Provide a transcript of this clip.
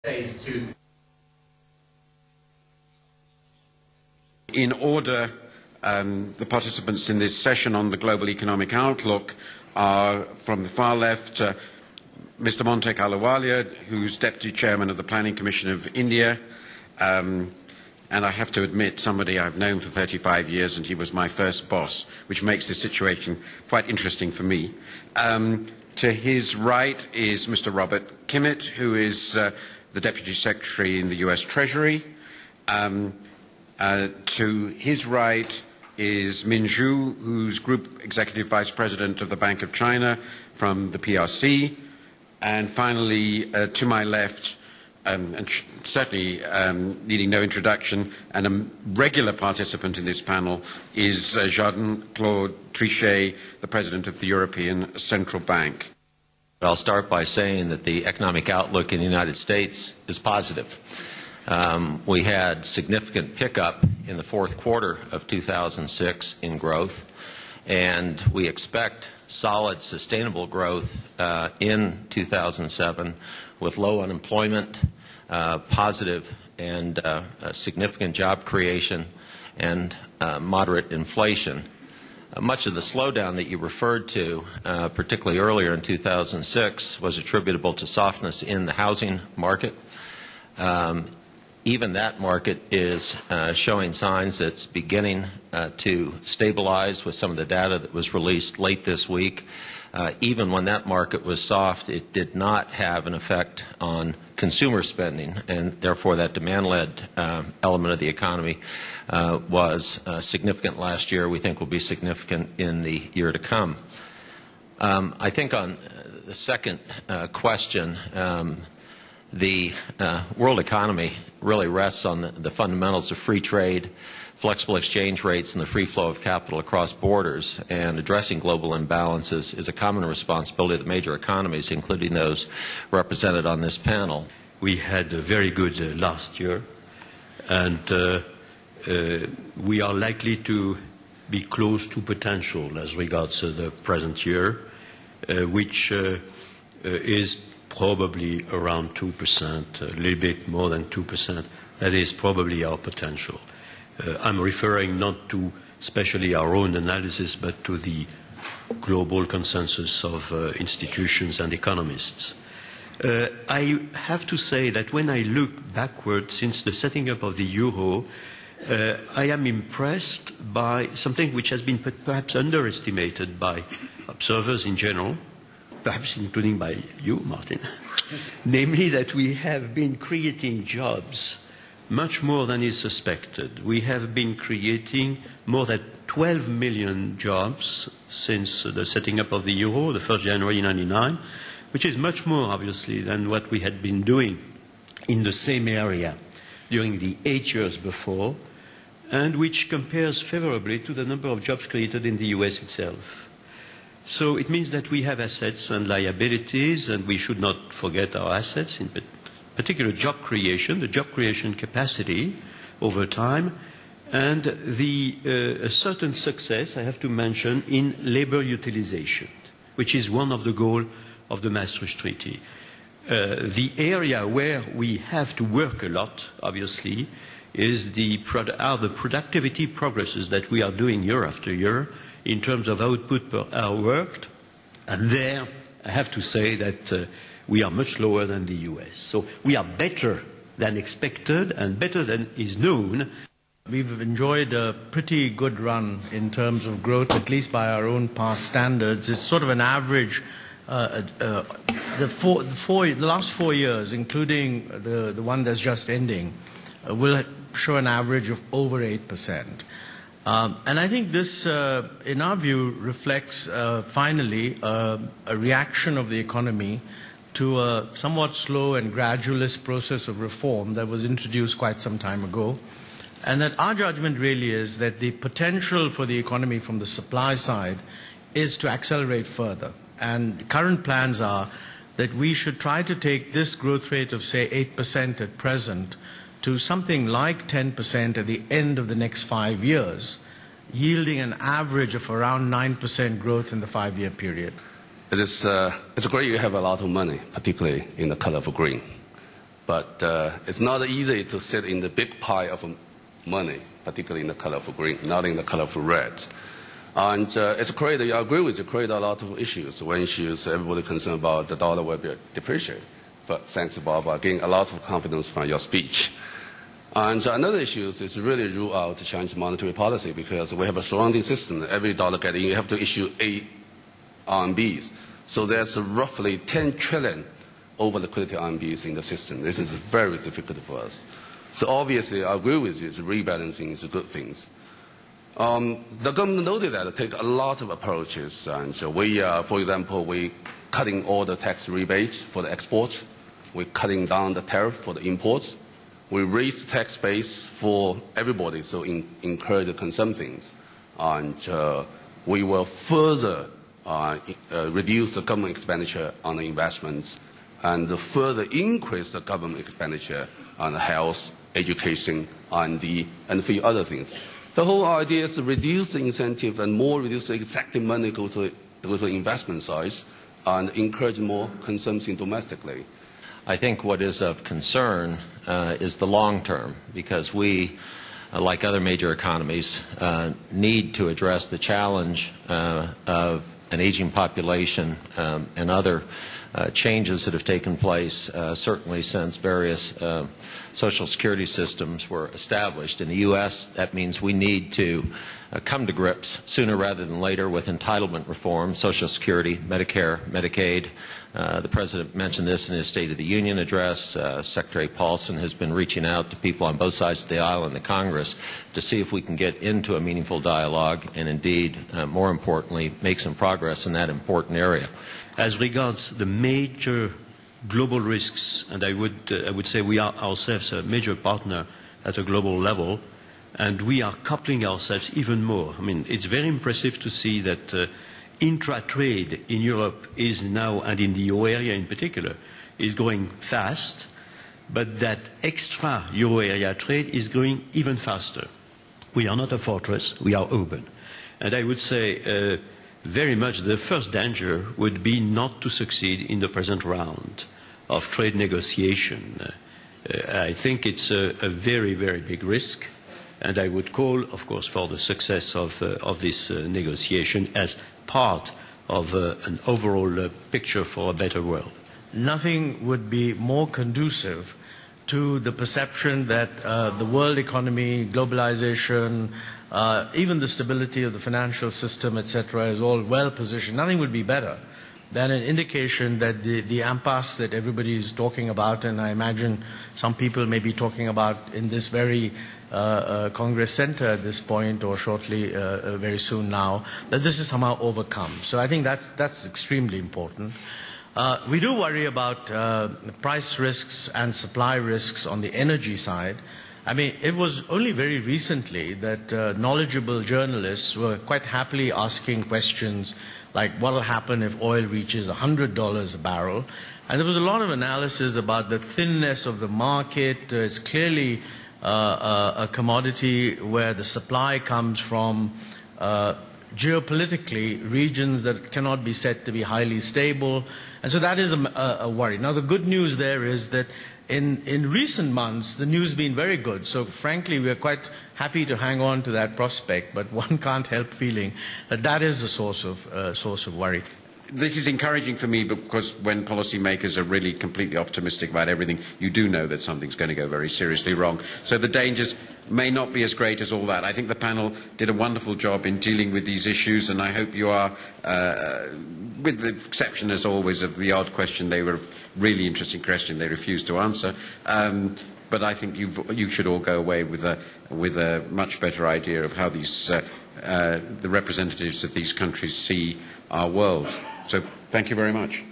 days to... In order, the participants in this session on the global economic outlook are from the far left, Mr. Montek Ahluwalia, who's Deputy Chairman of the Planning Commission of India, and I have to admit, somebody I've known for 35 years, and he was my first boss, which makes this situation quite interesting for me. To his right is Mr. Robert Kimmitt, who is the Deputy Secretary in the US Treasury. To his right is Min Zhu, who's Group Executive Vice President of the Bank of China from the PRC. And finally, to my left, and certainly needing no introduction, and a regular participant in this panel is Jean-Claude Trichet, the President of the European Central Bank. I'll start by saying that the economic outlook in the United States is positive. We had significant pickup in the fourth quarter of 2006 in growth, and we expect solid, sustainable growth in 2007 with low unemployment, positive and significant job creation, and moderate inflation. Much of the slowdown that you referred to, particularly earlier in 2006, was attributable to softness in the housing market. Even that market is showing signs that it's beginning to stabilize with some of the data that was released late this week. Even when that market was soft, it did not have an effect on consumer spending, and therefore that demand-led element of the economy was significant last year. We think will be significant in the year to come. I think on the second question, the world economy really rests on the fundamentals of free trade, flexible exchange rates, and the free flow of capital across borders. And addressing global imbalances is a common responsibility of the major economies, including those represented on this panel. We had a very good last year, and we are likely to be close to potential as regards the present year, which is probably around 2%, a little bit more than 2%. That is probably our potential. I'm referring not to especially our own analysis, but to the global consensus of institutions and economists. I have to say that when I look backward since the setting up of the euro, I am impressed by something which has been perhaps underestimated by observers in general, perhaps including by you, Martin, namely that we have been creating jobs much more than is suspected. We have been creating more than 12 million jobs since the setting up of the euro, the 1st January 1999, which is much more, obviously, than what we had been doing in the same area during the 8 years before, and which compares favorably to the number of jobs created in the US itself. So it means that we have assets and liabilities, and we should not forget our assets, in particular job creation, the job creation capacity over time, and a certain success, I have to mention, in labor utilization, which is one of the goals of the Maastricht Treaty. The area where we have to work a lot, obviously, is the productivity progresses that we are doing year after year in terms of output per hour worked. And there, I have to say that we are much lower than the US. So we are better than expected and better than is known. We've enjoyed a pretty good run in terms of growth, at least by our own past standards. It's sort of an average. The last 4 years, including the one that's just ending, will show an average of over 8%. And I think this, in our view, reflects finally a reaction of the economy to a somewhat slow and gradualist process of reform that was introduced quite some time ago. And that our judgment really is that the potential for the economy from the supply side is to accelerate further. And current plans are that we should try to take this growth rate of, say, 8% at present to something like 10% at the end of the next 5 years, yielding an average of around 9% growth in the 5-year period. It's great you have a lot of money, particularly in the color of green. But it's not easy to sit in the big pile of money, particularly in the colorful green, not in the colorful red. And it's created, I agree with you, created a lot of issues. One issue is everybody concerned about the dollar will be depreciated. But thanks, Bob, I gained a lot of confidence from your speech. And another issue is really rule out Chinese monetary policy because we have a surrounding system. Every dollar getting, you have to issue 8 RMBs. So there's roughly 10 trillion over liquidity RMBs in the system. This is very difficult for us. So obviously, I agree with you, rebalancing is a good thing. The government noted that take a lot of approaches. And so we, for example, we cutting all the tax rebates for the exports. We're cutting down the tariff for the imports. We raised the tax base for everybody, so encourage the consumption. And we will further reduce the government expenditure on the investments and further increase the government expenditure on health, education, and a few other things. The whole idea is to reduce the incentive and more reduce the exact money go to the investment side and encourage more consumption domestically. I think what is of concern is the long term, because we, like other major economies, need to address the challenge of an aging population and other changes that have taken place, certainly since various social security systems were established. In the U.S., that means we need to come to grips sooner rather than later with entitlement reform, Social Security, Medicare, Medicaid. The President mentioned this in his State of the Union address. Secretary Paulson has been reaching out to people on both sides of the aisle in the Congress to see if we can get into a meaningful dialogue and indeed, more importantly, make some progress in that important area. As regards the major global risks, and I would say we are ourselves a major partner at a global level, and we are coupling ourselves even more. I mean, it's very impressive to see that intra-trade in Europe is now, and in the euro area in particular, is going fast, but that extra-euro area trade is going even faster. We are not a fortress, we are open. And I would say very much the first danger would be not to succeed in the present round of trade negotiation. I think it's a very, very big risk, and I would call, of course, for the success of this negotiation as part of an overall picture for a better world. Nothing would be more conducive to the perception that the world economy, globalization, even the stability of the financial system, etc., is all well positioned. Nothing would be better than an indication that the impasse that everybody is talking about, and I imagine some people may be talking about in this very Congress Center at this point or shortly, very soon now, that this is somehow overcome. So I think that's extremely important. We do worry about price risks and supply risks on the energy side. I mean, it was only very recently that knowledgeable journalists were quite happily asking questions like what will happen if oil reaches $100 a barrel. And there was a lot of analysis about the thinness of the market. It's clearly a commodity where the supply comes from geopolitically regions that cannot be said to be highly stable. And so that is a worry. Now, the good news there is that in recent months, the news has been very good. So, frankly, we are quite happy to hang on to that prospect, but one can't help feeling that that is a source of worry. This is encouraging for me because when policymakers are really completely optimistic about everything, you do know that something's going to go very seriously wrong. So the dangers may not be as great as all that. I think the panel did a wonderful job in dealing with these issues, and I hope you are, with the exception, as always, of the odd question. They were a really interesting question they refused to answer. But I think you should all go away with a much better idea of how these the representatives of these countries see our world. So thank you very much.